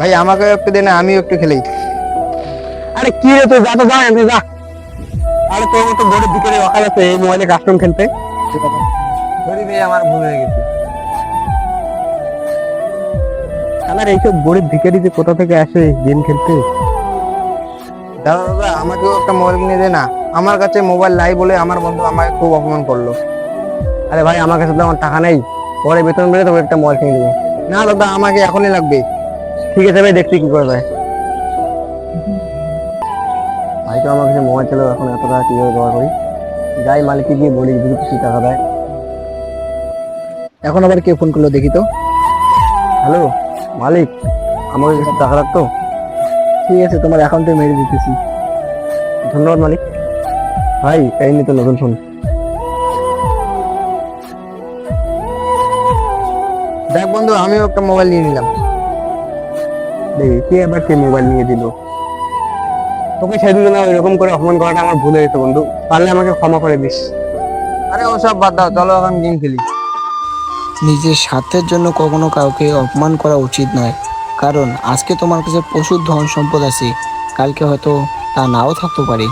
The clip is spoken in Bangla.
ভাই আমাকে একটু দে না, আমিও একটু খেলি। আরে কি রে তুই যা তো যা এমনি যা। আরে তোর মতো গরিব ভিখারি ওখানে আছে এই মোবাইলে কাস্টম খেলতে। সরি ভাই, আমার ভুল হয়ে গেছে। আমার এইসব গরিব ভিখারি যে কোথা থেকে আসে গেম খেলতে। দাদা দাদা, আমাকেও একটা মোবাইল কিনে দে না। আমার কাছে মোবাইল নাই বলে আমার বন্ধু আমাকে খুব অপমান করলো। আরে ভাই আমার কাছে তো আমার টাকা নেই, পরে বেতন পেলে তোকে একটা মোবাইল কিনে দেবো। না দাদা, আমাকে এখনই লাগবে। ঠিক আছে ভাই, দেখছি কি করা যায়। ভাই তো আমার কাছে মোবাইল ছিল, এখন এত টাকা কিভাবে ব্যবহার করি। যাই মালিককে গিয়ে বলি যদি কিছু টাকা দেয়। এখন আবার কে ফোন করলো দেখি তো। হ্যালো মালিক, আমাকে কিছু টাকা রাখতো। ঠিক আছে, তোমার অ্যাকাউন্টে মেরে দিতেছি। ধন্যবাদ মালিক। ভাই এই নিতে নতুন ফোন। দেখ বন্ধু, আমিও একটা মোবাইল নিয়ে নিলাম। দেখি কে আবার কে মোবাইল নিয়ে দিল। তোকে সেদিন না এরকম করে অপমান করাটা আমার ভুল হয়েছে বন্ধু, পারলে আমাকে ক্ষমা করে দিস। আরে ওসব বাদ দাও, চলো এখন গেম খেলি। নিজের স্বার্থের জন্য কখনো কাউকে অপমান করা উচিত নয়, কারণ আজকে তোমার কাছে প্রচুর ধন সম্পদ আছে, কালকে হয়তো তা নাও থাকতে পারে।